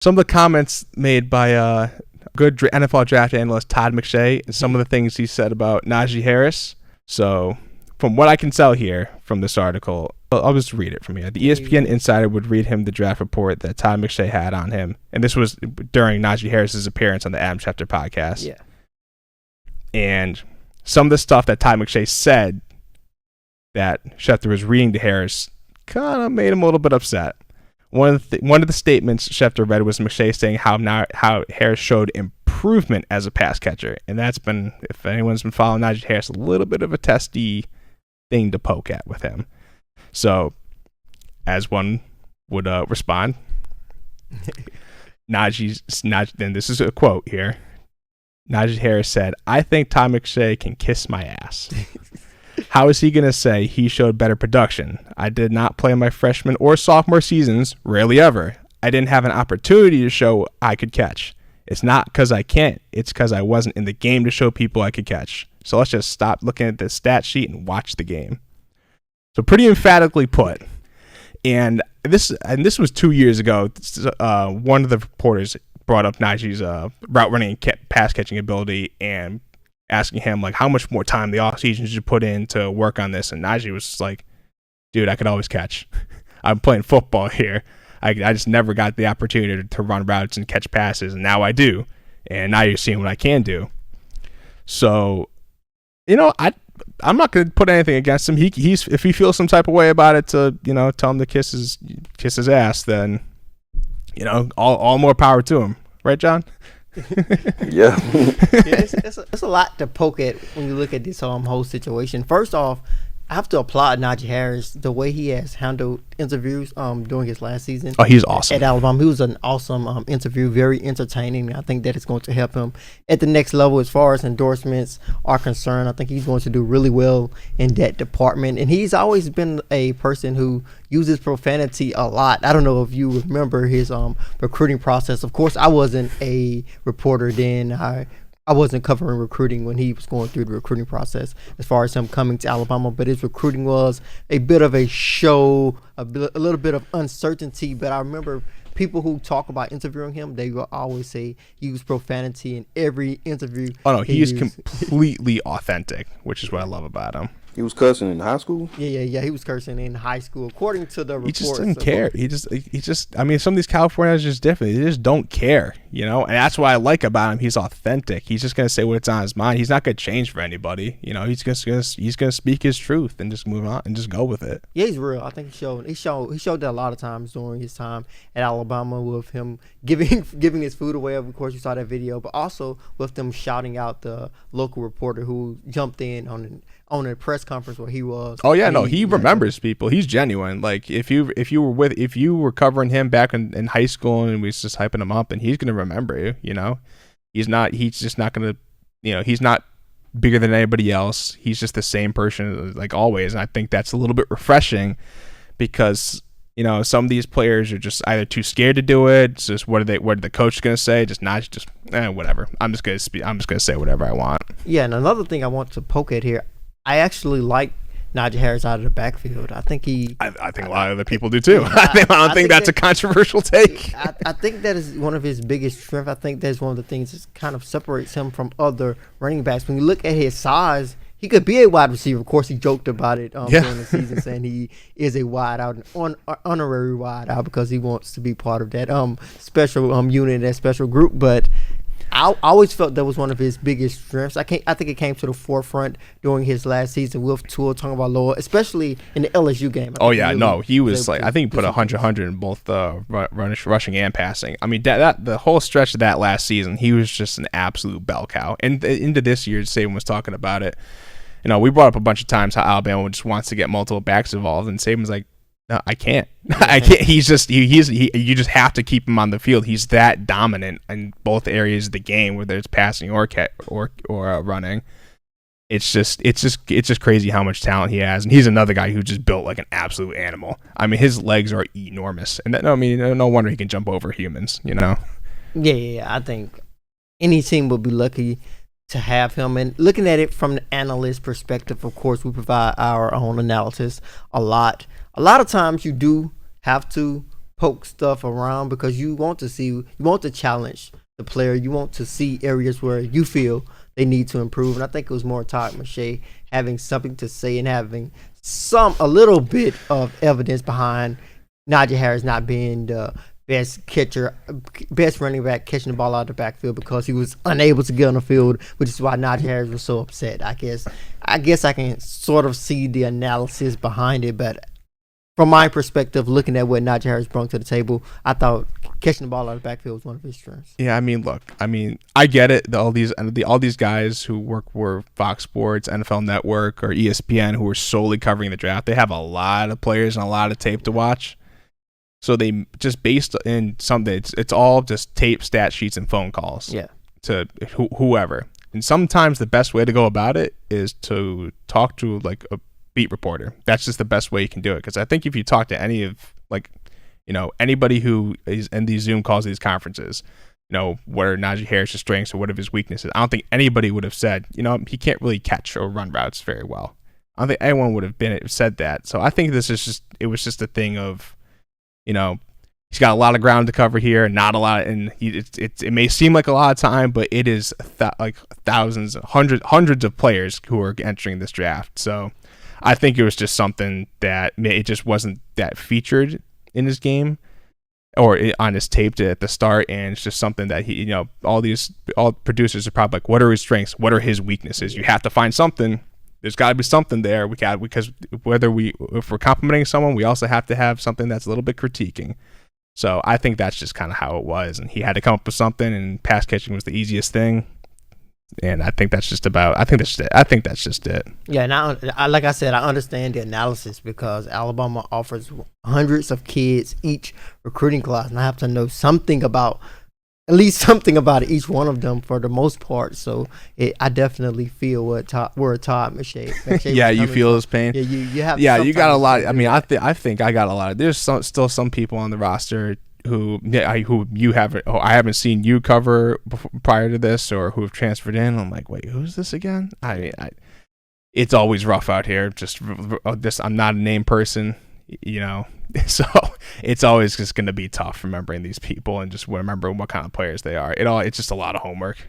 some of the comments made by good NFL draft analyst Todd McShay and some of the things he said about Najee Harris. So from what I can tell here from this article, I'll just read it from here. The ESPN insider would read him the draft report that Todd McShay had on him. And this was during Najee Harris's appearance on the Adam Schefter podcast. Yeah. And some of the stuff that Todd McShay said that Schefter was reading to Harris kind of made him a little bit upset. One of the statements Schefter read was McShay saying how Harris showed improvement as a pass catcher. And that's been, if anyone's been following Najee Harris, a little bit of a testy thing to poke at with him. So, as one would respond, then this is a quote here. Najee Harris said, "I think Todd McShay can kiss my ass." How is he going to say he showed better production? I did not play my freshman or sophomore seasons, rarely ever. I didn't have an opportunity to show I could catch. It's not because I can't. It's because I wasn't in the game to show people I could catch. So let's just stop looking at the stat sheet and watch the game. So pretty emphatically put. And this was 2 years ago. One of the reporters brought up Najee's route running and pass catching ability and asking him like how much more time the offseason should you put in to work on this. And Najee was just like, dude, I could always catch. I'm playing football here. I just never got the opportunity to run routes and catch passes, and now I do. And now you're seeing what I can do. So, I'm not going to put anything against him. He's if he feels some type of way about it to, tell him to kiss his ass, then, all more power to him. Right, John? Yeah. It's a lot to poke at when you look at this whole situation. First off, I have to applaud Najee Harris, the way he has handled interviews during his last season. Oh, he's awesome. At Alabama. He was an awesome interview, very entertaining. I think that is going to help him at the next level as far as endorsements are concerned. I think he's going to do really well in that department. And he's always been a person who uses profanity a lot. I don't know if you remember his recruiting process. Of course, I wasn't a reporter then. I wasn't covering recruiting when he was going through the recruiting process as far as him coming to Alabama, but his recruiting was a bit of a show, a little bit of uncertainty. But I remember people who talk about interviewing him, they will always say use profanity in every interview. Oh, no, he is completely authentic, which is what I love about him. He was cussing in high school? Yeah. He was cursing in high school, according to the reports. He just didn't care. He just, I mean, some of these Californians are just different. They just don't care, And that's what I like about him. He's authentic. He's just going to say what's on his mind. He's not going to change for anybody. He's going to speak his truth and just move on and just go with it. Yeah, he's real. I think he showed that a lot of times during his time at Alabama with him giving his food away. Of course, you saw that video, but also with them shouting out the local reporter who jumped in on a press conference where he was. Oh yeah, no, he remembers people. He's genuine. Like if you were covering him back in high school and we was just hyping him up, and he's gonna remember you. He's just not gonna, he's not bigger than anybody else. He's just the same person like always, and I think that's a little bit refreshing because some of these players are just either too scared to do it. It's just what are the coach gonna say? Whatever. I'm just gonna say whatever I want. Yeah, and another thing I want to poke at here. I actually like Najee Harris out of the backfield. I think I think a lot of other people do too. I don't think that's a controversial take. I think that is one of his biggest strengths. I think that's one of the things that kind of separates him from other running backs. When you look at his size, he could be a wide receiver. Of course, he joked about it during the season, saying he is a wide out, an honorary wide out, because he wants to be part of that special unit, that special group. But I always felt that was one of his biggest strengths. I think it came to the forefront during his last season with Tua Tagovailoa, especially in the LSU game. He was like, I think he put 100 in both rushing and passing. I mean, that the whole stretch of that last season, he was just an absolute bell cow. And into this year, Saban was talking about it. We brought up a bunch of times how Alabama just wants to get multiple backs involved, and Saban's like, no, I can't. I can't. You just have to keep him on the field. He's that dominant in both areas of the game, whether it's passing or running. It's just crazy how much talent he has, and he's another guy who just built like an absolute animal. I mean, his legs are enormous, and no wonder he can jump over humans. Yeah. I think any team would be lucky to have him. And looking at it from the analyst perspective, of course, we provide our own analysis a lot. A lot of times you do have to poke stuff around because you want to challenge the player. You want to see areas where you feel they need to improve. And I think it was more Todd McShay having something to say and having a little bit of evidence behind Najee Harris not being the best running back catching the ball out of the backfield because he was unable to get on the field, which is why Najee Harris was so upset. I guess I can sort of see the analysis behind it, but from my perspective, looking at what Najee Harris brought to the table, I thought catching the ball out of the backfield was one of his strengths. Yeah, I mean, look, I get it. All these guys who work for Fox Sports, NFL Network, or ESPN who are solely covering the draft, they have a lot of players and a lot of tape to watch. So they just based in something, it's all just tape, stat sheets, and phone calls. Yeah. To whoever. And sometimes the best way to go about it is to talk to like a beat reporter. That's just the best way you can do it. Because I think if you talk to any of anybody who is in these Zoom calls, these conferences, what are Najee Harris' strengths or what are his weaknesses, I don't think anybody would have said, he can't really catch or run routes very well. I don't think anyone would have said that. So I think it was just a thing of, he's got a lot of ground to cover here, not a lot, and it may seem like a lot of time, but it is like thousands, hundreds of players who are entering this draft. So I think it was just something that it just wasn't that featured in his game or on his tape at the start, and it's just something that he, all producers are probably like, what are his strengths? What are his weaknesses? You have to find something. There's got to be something there. Because if we're complimenting someone, we also have to have something that's a little bit critiquing. So I think that's just kind of how it was, and he had to come up with something, and pass catching was the easiest thing. And I think that's just it. Yeah, now like I said, I understand the analysis because Alabama offers hundreds of kids each recruiting class, and I have to know at least something about each one of them for the most part. So I definitely feel where Todd McShay yeah, you feel his pain. Yeah, you have. Yeah, you got a lot. I mean, I think I got a lot. There's still some people on the roster who I haven't seen you cover prior to this, or who have transferred in. I'm like, wait, who's this again? I mean, it's always rough out here. I'm not a name person, so it's always just going to be tough remembering these people and just remembering what kind of players they are. It's just a lot of homework.